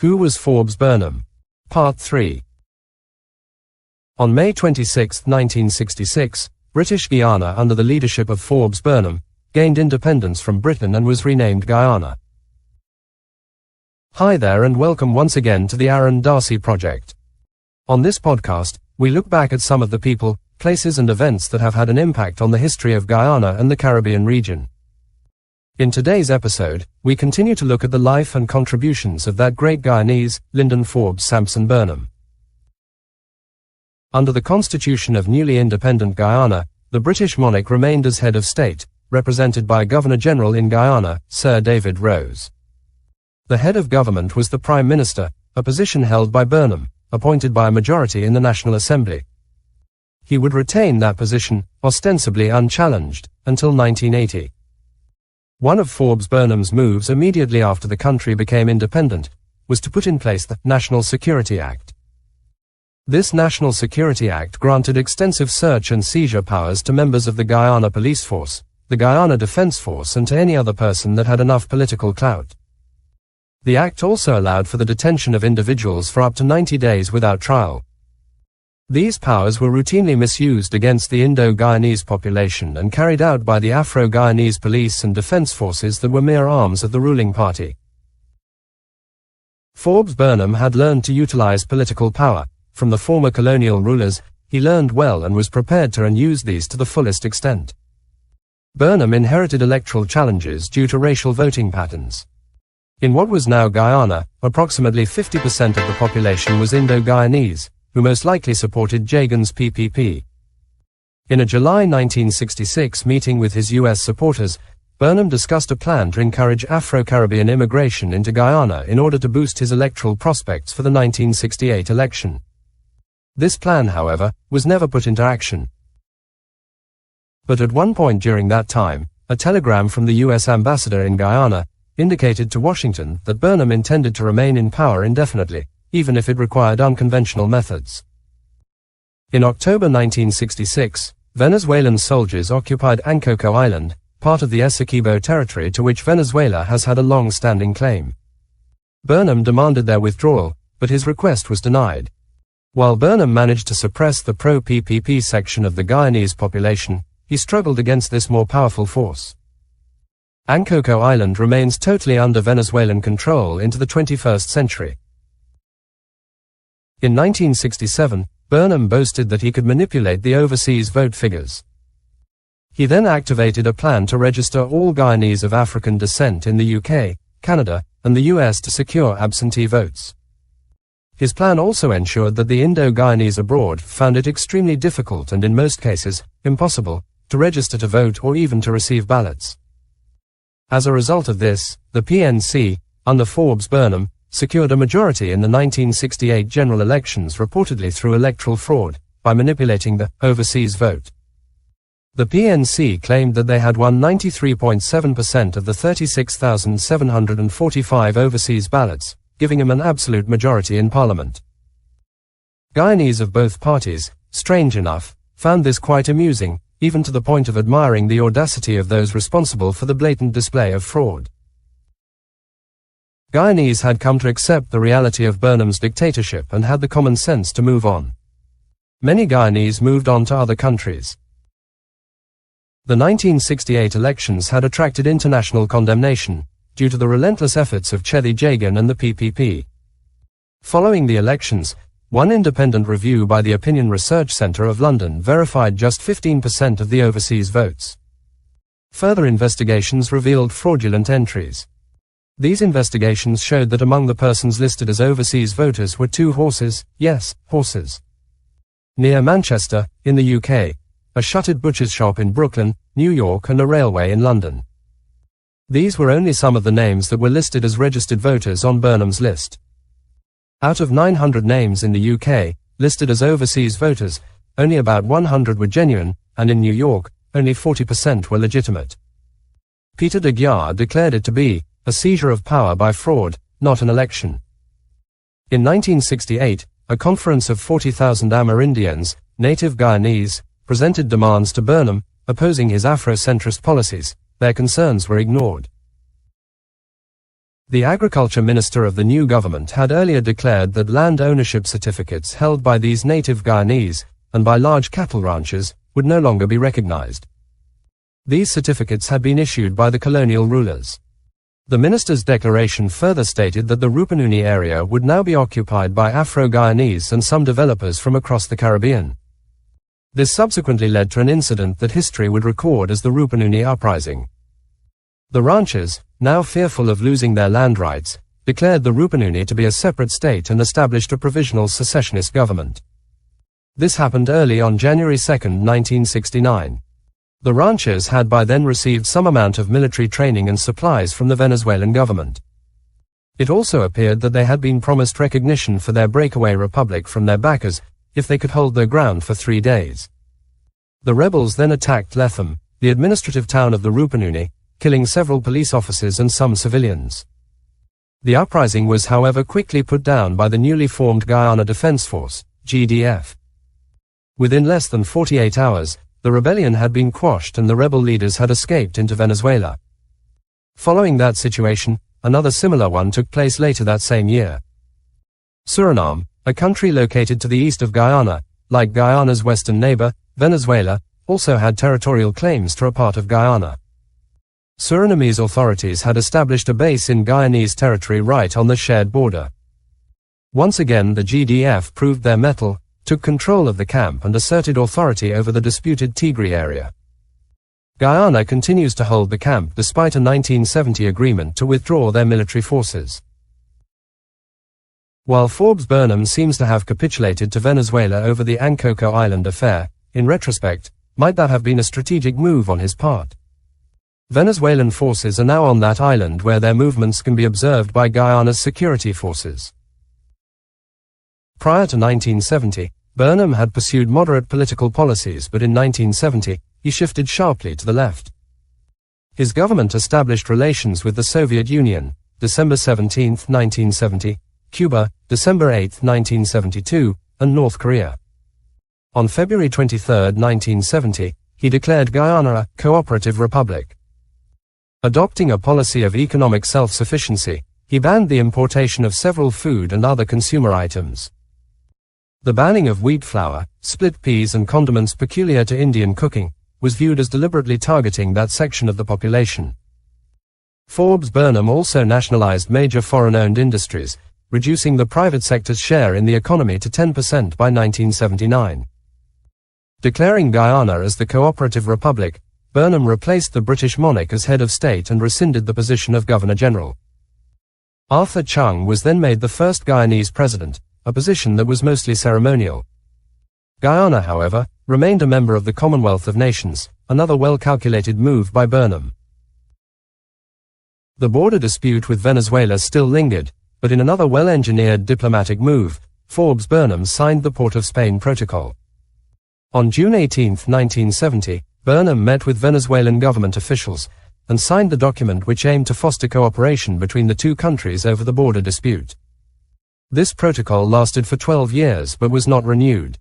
Who was Forbes Burnham? Part 3. On May 26, 1966, British Guiana, under the leadership of Forbes Burnham, gained independence from Britain and was renamed Guyana. Hi there and welcome once again to the Aaron Darcy Project. On this podcast, we look back at some of the people, places and events that have had an impact on the history of Guyana and the Caribbean region. In today's episode, we continue to look at the life and contributions of that great Guyanese, Linden Forbes Burnham. Under the constitution of newly independent Guyana, the British monarch remained as head of state, represented by Governor-General in Guyana, Sir David Rose. The head of government was the Prime Minister, a position held by Burnham, appointed by a majority in the National Assembly. He would retain that position, ostensibly unchallenged, until 1980. One of Forbes Burnham's moves immediately after the country became independent was to put in place the National Security Act. This National Security Act granted extensive search and seizure powers to members of the Guyana Police Force, the Guyana Defence Force and to any other person that had enough political clout. The Act also allowed for the detention of individuals for up to 90 days without trial. These powers were routinely misused against the Indo-Guyanese population and carried out by the Afro-Guyanese police and defense forces that were mere arms of the ruling party. Forbes Burnham had learned to utilize political power. From the former colonial rulers, he learned well and was prepared to use these to the fullest extent. Burnham inherited electoral challenges due to racial voting patterns. In what was now Guyana, approximately 50% of the population was Indo-Guyanese, who most likely supported Jagan's PPP. In a July 1966 meeting with his U.S. supporters, Burnham discussed a plan to encourage Afro-Caribbean immigration into Guyana in order to boost his electoral prospects for the 1968 election. This plan, however, was never put into action. But at one point during that time, a telegram from the U.S. ambassador in Guyana indicated to Washington that Burnham intended to remain in power indefinitely, even if it required unconventional methods. In October 1966, Venezuelan soldiers occupied Ancocco Island, part of the Essequibo territory to which Venezuela has had a long-standing claim. Burnham demanded their withdrawal, but his request was denied. While Burnham managed to suppress the pro-PPP section of the Guyanese population, he struggled against this more powerful force. Ancocco Island remains totally under Venezuelan control into the 21st century. In 1967, Burnham boasted that he could manipulate the overseas vote figures. He then activated a plan to register all Guyanese of African descent in the UK, Canada, and the US to secure absentee votes. His plan also ensured that the Indo-Guyanese abroad found it extremely difficult and in most cases, impossible, to register to vote or even to receive ballots. As a result of this, the PNC, under Forbes Burnham, secured a majority in the 1968 general elections reportedly through electoral fraud, by manipulating the overseas vote. The PNC claimed that they had won 93.7% of the 36,745 overseas ballots, giving them an absolute majority in Parliament. Guyanese of both parties, strange enough, found this quite amusing, even to the point of admiring the audacity of those responsible for the blatant display of fraud. Guyanese had come to accept the reality of Burnham's dictatorship and had the common sense to move on. Many Guyanese moved on to other countries. The 1968 elections had attracted international condemnation, due to the relentless efforts of Jagan and the PPP. Following the elections, one independent review by the Opinion Research Centre of London verified just 15% of the overseas votes. Further investigations revealed fraudulent entries. These investigations showed that among the persons listed as overseas voters were two horses, yes, horses. Near Manchester, in the UK, a shuttered butcher's shop in Brooklyn, New York and a railway in London. These were only some of the names that were listed as registered voters on Burnham's list. Out of 900 names in the UK, listed as overseas voters, only about 100 were genuine, and in New York, only 40% were legitimate. Peter de Geer declared it to be a seizure of power by fraud, not an election. In 1968, a conference of 40,000 Amerindians, native Guyanese, presented demands to Burnham, opposing his Afrocentrist policies. Their concerns were ignored. The agriculture minister of the new government had earlier declared that land ownership certificates held by these native Guyanese, and by large cattle ranchers, would no longer be recognized. These certificates had been issued by the colonial rulers. The minister's declaration further stated that the Rupununi area would now be occupied by Afro-Guyanese and some developers from across the Caribbean. This subsequently led to an incident that history would record as the Rupununi Uprising. The ranchers, now fearful of losing their land rights, declared the Rupununi to be a separate state and established a provisional secessionist government. This happened early on January 2, 1969. The ranchers had by then received some amount of military training and supplies from the Venezuelan government. It also appeared that they had been promised recognition for their breakaway republic from their backers, if they could hold their ground for 3 days. The rebels then attacked Lethem, the administrative town of the Rupununi, killing several police officers and some civilians. The uprising was however quickly put down by the newly formed Guyana Defense Force, GDF. Within less than 48 hours, the rebellion had been quashed and the rebel leaders had escaped into Venezuela. Following that situation, another similar one took place later that same year. Suriname, a country located to the east of Guyana, like Guyana's western neighbor, Venezuela, also had territorial claims to a part of Guyana. Surinamese authorities had established a base in Guyanese territory right on the shared border. Once again the GDF proved their mettle, took control of the camp and asserted authority over the disputed Tigre area. Guyana continues to hold the camp despite a 1970 agreement to withdraw their military forces. While Forbes Burnham seems to have capitulated to Venezuela over the Ankoko Island affair, in retrospect, might that have been a strategic move on his part? Venezuelan forces are now on that island where their movements can be observed by Guyana's security forces. Prior to 1970, Burnham had pursued moderate political policies, but in 1970, he shifted sharply to the left. His government established relations with the Soviet Union, December 17, 1970, Cuba, December 8, 1972, and North Korea. On February 23, 1970, he declared Guyana a cooperative republic. Adopting a policy of economic self-sufficiency, he banned the importation of several food and other consumer items. The banning of wheat flour, split peas and condiments peculiar to Indian cooking, was viewed as deliberately targeting that section of the population. Forbes Burnham also nationalized major foreign-owned industries, reducing the private sector's share in the economy to 10% by 1979. Declaring Guyana as the cooperative republic, Burnham replaced the British monarch as head of state and rescinded the position of Governor-General. Arthur Chung was then made the first Guyanese president, a position that was mostly ceremonial. Guyana, however, remained a member of the Commonwealth of Nations, another well-calculated move by Burnham. The border dispute with Venezuela still lingered, but in another well-engineered diplomatic move, Forbes Burnham signed the Port of Spain Protocol. On June 18, 1970, Burnham met with Venezuelan government officials, and signed the document which aimed to foster cooperation between the two countries over the border dispute. This protocol lasted for 12 years but was not renewed.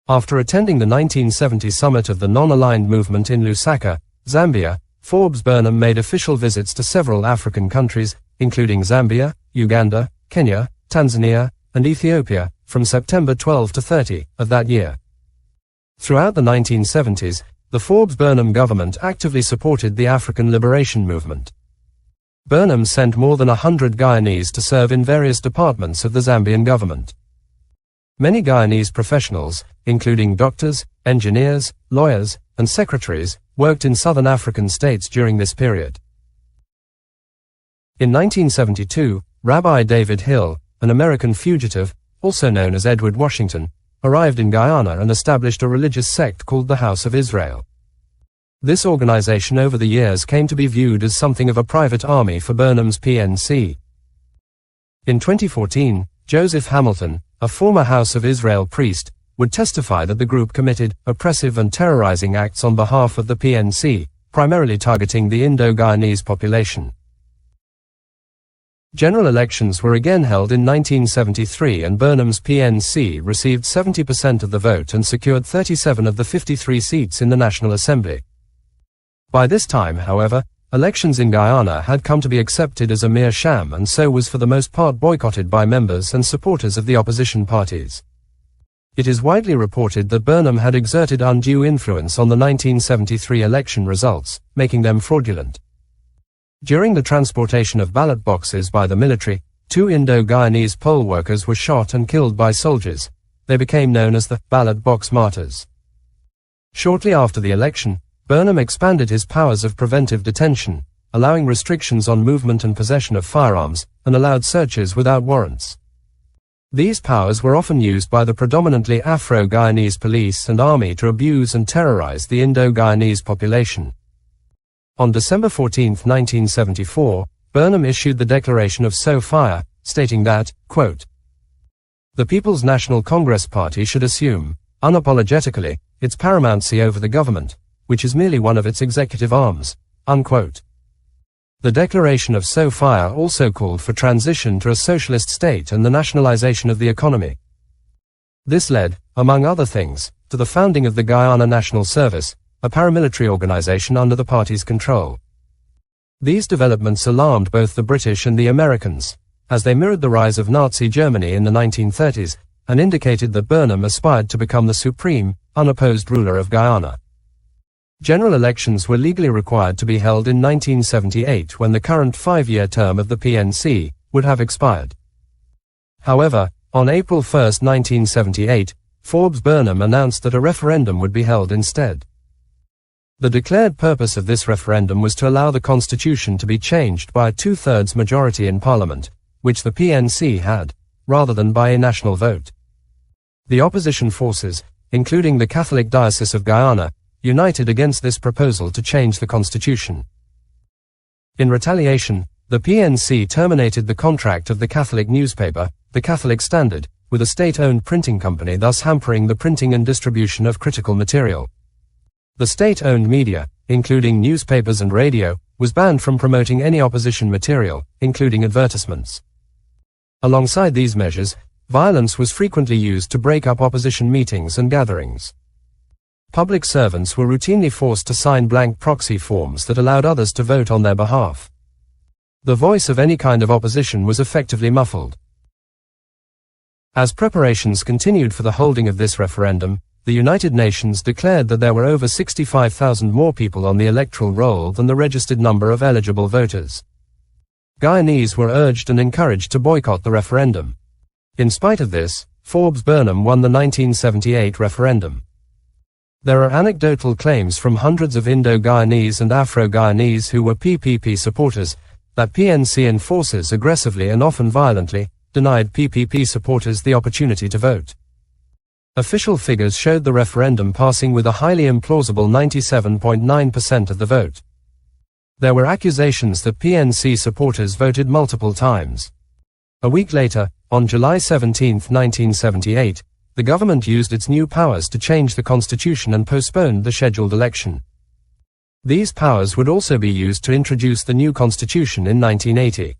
After attending the 1970 summit of the Non-Aligned Movement in Lusaka, Zambia, Forbes Burnham made official visits to several African countries, including Zambia, Uganda, Kenya, Tanzania, and Ethiopia, from September 12 to 30 of that year. Throughout the 1970s, the Forbes Burnham government actively supported the African liberation movement. Burnham sent more than 100 Guyanese to serve in various departments of the Zambian government. Many Guyanese professionals, including doctors, engineers, lawyers, and secretaries, worked in southern African states during this period. In 1972, Rabbi David Hill, an American fugitive, also known as Edward Washington, arrived in Guyana and established a religious sect called the House of Israel. This organization over the years came to be viewed as something of a private army for Burnham's PNC. In 2014, Joseph Hamilton, a former House of Israel priest, would testify that the group committed oppressive and terrorizing acts on behalf of the PNC, primarily targeting the Indo-Guyanese population. General elections were again held in 1973 and Burnham's PNC received 70% of the vote and secured 37 of the 53 seats in the National Assembly. By this time, however, elections in Guyana had come to be accepted as a mere sham and so was for the most part boycotted by members and supporters of the opposition parties. It is widely reported that Burnham had exerted undue influence on the 1973 election results, making them fraudulent. During the transportation of ballot boxes by the military, 2 Indo-Guyanese poll workers were shot and killed by soldiers. They became known as the ballot box martyrs. Shortly after the election, Burnham expanded his powers of preventive detention, allowing restrictions on movement and possession of firearms, and allowed searches without warrants. These powers were often used by the predominantly Afro-Guyanese police and army to abuse and terrorize the Indo-Guyanese population. On December 14, 1974, Burnham issued the Declaration of So Fire, stating that, quote, "The People's National Congress Party should assume, unapologetically, its paramountcy over the government, which is merely one of its executive arms," unquote. The Declaration of So Fire also called for transition to a socialist state and the nationalization of the economy. This led, among other things, to the founding of the Guyana National Service, a paramilitary organization under the party's control. These developments alarmed both the British and the Americans, as they mirrored the rise of Nazi Germany in the 1930s, and indicated that Burnham aspired to become the supreme, unopposed ruler of Guyana. General elections were legally required to be held in 1978 when the current 5-year term of the PNC would have expired. However, on April 1, 1978, Forbes Burnham announced that a referendum would be held instead. The declared purpose of this referendum was to allow the constitution to be changed by a 2/3 majority in Parliament, which the PNC had, rather than by a national vote. The opposition forces, including the Catholic Diocese of Guyana, united against this proposal to change the constitution. In retaliation, the PNC terminated the contract of the Catholic newspaper, the Catholic Standard, with a state-owned printing company, thus hampering the printing and distribution of critical material. The state-owned media, including newspapers and radio, was banned from promoting any opposition material, including advertisements. Alongside these measures, violence was frequently used to break up opposition meetings and gatherings. Public servants were routinely forced to sign blank proxy forms that allowed others to vote on their behalf. The voice of any kind of opposition was effectively muffled. As preparations continued for the holding of this referendum, the United Nations declared that there were over 65,000 more people on the electoral roll than the registered number of eligible voters. Guyanese were urged and encouraged to boycott the referendum. In spite of this, Forbes Burnham won the 1978 referendum. There are anecdotal claims from hundreds of Indo-Guyanese and Afro-Guyanese who were PPP supporters that PNC enforcers aggressively and often violently denied PPP supporters the opportunity to vote. Official figures showed the referendum passing with a highly implausible 97.9% of the vote. There were accusations that PNC supporters voted multiple times. A week later, on July 17, 1978, the government used its new powers to change the constitution and postponed the scheduled election. These powers would also be used to introduce the new constitution in 1980.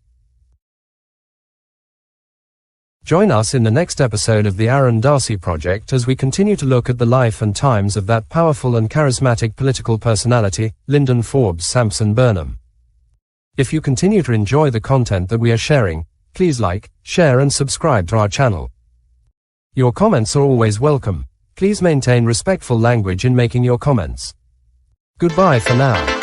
Join us in the next episode of the Aaron Darcy Project as we continue to look at the life and times of that powerful and charismatic political personality, Linden Forbes Burnham. If you continue to enjoy the content that we are sharing, please like, share and subscribe to our channel. Your comments are always welcome. Please maintain respectful language in making your comments. Goodbye for now.